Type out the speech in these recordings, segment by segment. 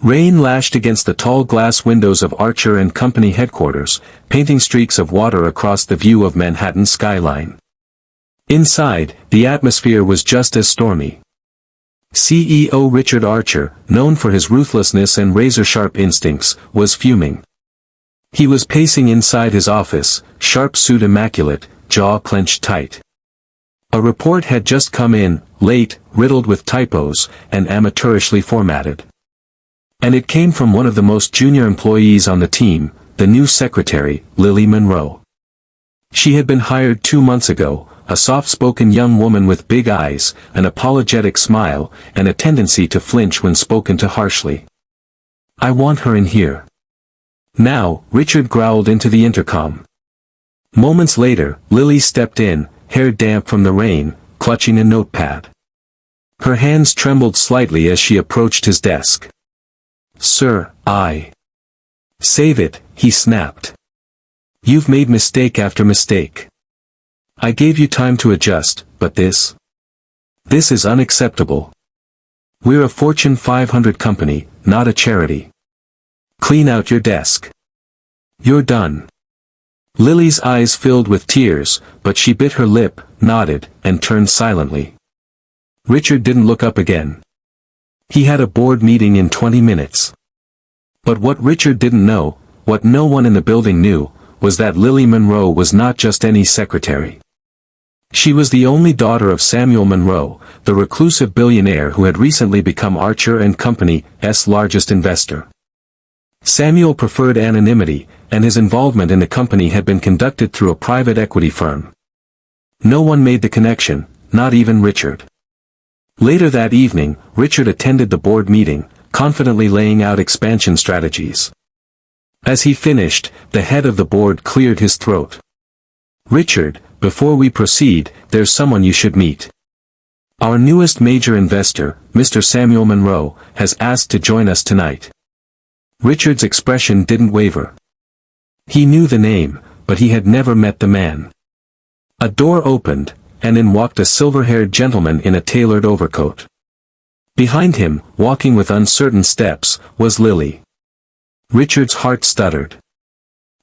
Rain lashed against the tall glass windows of Archer and Company headquarters, painting streaks of water across the view of Manhattan's skyline. Inside, the atmosphere was just as stormy. CEO Richard Archer, known for his ruthlessness and razor-sharp instincts, was fuming. He was pacing inside his office, sharp suit immaculate, jaw clenched tight. A report had just come in, late, riddled with typos, and amateurishly formatted. And it came from one of the most junior employees on the team, the new secretary, Lily Monroe. She had been hired 2 months ago, a soft-spoken young woman with big eyes, an apologetic smile, and a tendency to flinch when spoken to harshly. "I want her in here." "Now," Richard growled into the intercom. Moments later, Lily stepped in, hair damp from the rain, clutching a notepad. Her hands trembled slightly as she approached his desk. "Sir, I..." "Save it," he snapped. "You've made mistake after mistake. I gave you time to adjust, but this is unacceptable. We're a Fortune 500 company, not a charity. Clean out your desk. You're done." Lily's eyes filled with tears, but she bit her lip, nodded, and turned silently. Richard didn't look up again. He had a board meeting in 20 minutes. But what Richard didn't know, what no one in the building knew, was that Lily Monroe was not just any secretary. She was the only daughter of Samuel Monroe, the reclusive billionaire who had recently become Archer and Company's largest investor. Samuel preferred anonymity, and his involvement in the company had been conducted through a private equity firm. No one made the connection, not even Richard. Later that evening, Richard attended the board meeting, confidently laying out expansion strategies. As he finished, the head of the board cleared his throat. "Richard, before we proceed, there's someone you should meet. Our newest major investor, Mr. Samuel Monroe, has asked to join us tonight." Richard's expression didn't waver. He knew the name, but he had never met the man. A door opened, and in walked a silver-haired gentleman in a tailored overcoat. Behind him, walking with uncertain steps, was Lily. Richard's heart stuttered.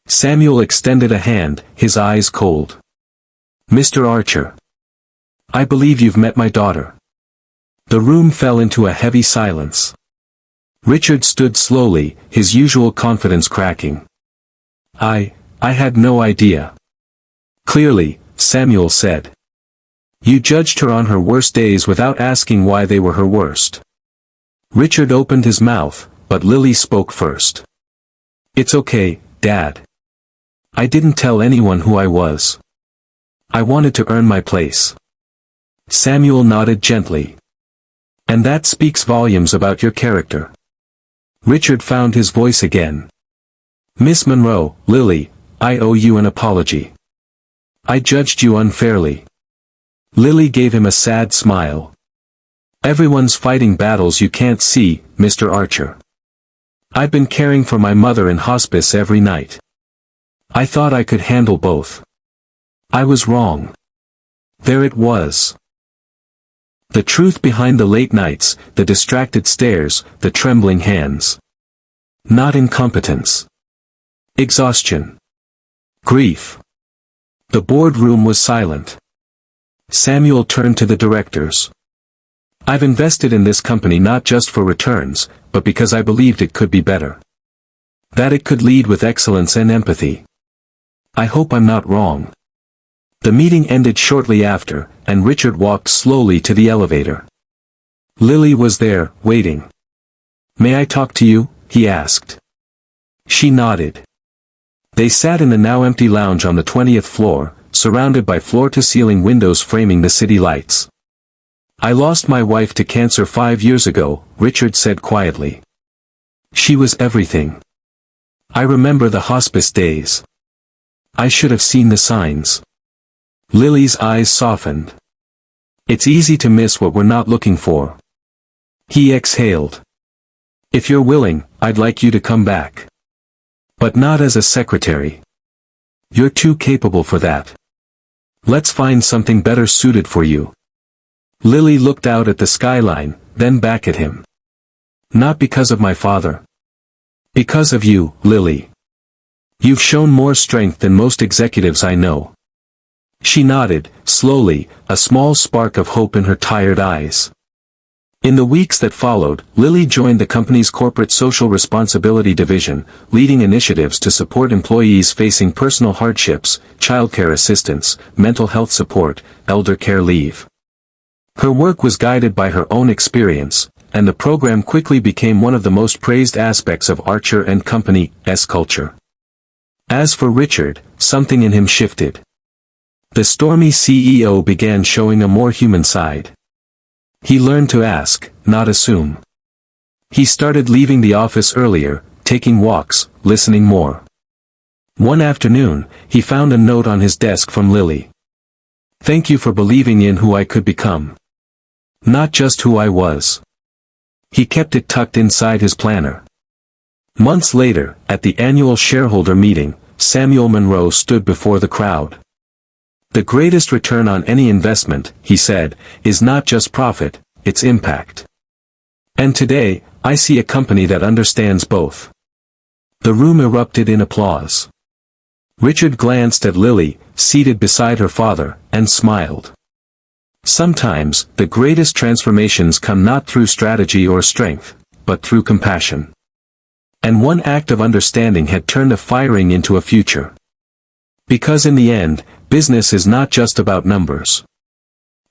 Samuel extended a hand, his eyes cold. "Mr. Archer. I believe you've met my daughter." The room fell into a heavy silence. Richard stood slowly, his usual confidence cracking. I had no idea." "Clearly," Samuel said. "You judged her on her worst days without asking why they were her worst." Richard opened his mouth, but Lily spoke first. "It's okay, Dad. I didn't tell anyone who I was. I wanted to earn my place." Samuel nodded gently. "And that speaks volumes about your character." Richard found his voice again. "Miss Monroe, Lily, I owe you an apology. I judged you unfairly." Lily gave him a sad smile. "Everyone's fighting battles you can't see, Mr. Archer. I've been caring for my mother in hospice every night. I thought I could handle both. I was wrong. There it was. The truth behind the late nights, the distracted stares, the trembling hands. Not incompetence. Exhaustion. Grief." The boardroom was silent. Samuel turned to the directors. "I've invested in this company not just for returns, but because I believed it could be better. That it could lead with excellence and empathy. I hope I'm not wrong." The meeting ended shortly after, and Richard walked slowly to the elevator. Lily was there, waiting. "May I talk to you?" he asked. She nodded. They sat in the now empty lounge on the 20th floor, surrounded by floor-to-ceiling windows framing the city lights. "I lost my wife to cancer 5 years ago," Richard said quietly. "She was everything. I remember the hospice days. I should have seen the signs." Lily's eyes softened. "It's easy to miss what we're not looking for." He exhaled. "If you're willing, I'd like you to come back. But not as a secretary. You're too capable for that. Let's find something better suited for you." Lily looked out at the skyline, then back at him. Not because of my father. Because of you, Lily. You've shown more strength than most executives I know. She nodded, slowly, a small spark of hope in her tired eyes. In the weeks that followed, Lily joined the company's corporate social responsibility division, leading initiatives to support employees facing personal hardships, childcare assistance, mental health support, elder care leave. Her work was guided by her own experience, and the program quickly became one of the most praised aspects of Archer and Company's culture. As for Richard, something in him shifted. The stormy CEO began showing a more human side. He learned to ask, not assume. He started leaving the office earlier, taking walks, listening more. One afternoon, he found a note on his desk from Lily. "Thank you for believing in who I could become. Not just who I was." He kept it tucked inside his planner. Months later, at the annual shareholder meeting, Samuel Monroe stood before the crowd. "The greatest return on any investment," he said, "is not just profit, it's impact. And today, I see a company that understands both." The room erupted in applause. Richard glanced at Lily, seated beside her father, and smiled. Sometimes, the greatest transformations come not through strategy or strength, but through compassion. And one act of understanding had turned a firing into a future. Because in the end, business is not just about numbers.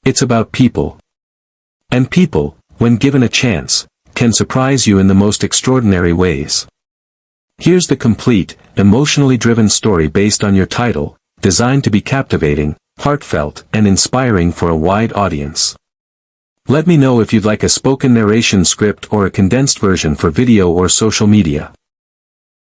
It's about people. And people, when given a chance, can surprise you in the most extraordinary ways. Here's the complete, emotionally driven story based on your title, designed to be captivating, heartfelt, and inspiring for a wide audience. Let me know if you'd like a spoken narration script or a condensed version for video or social media.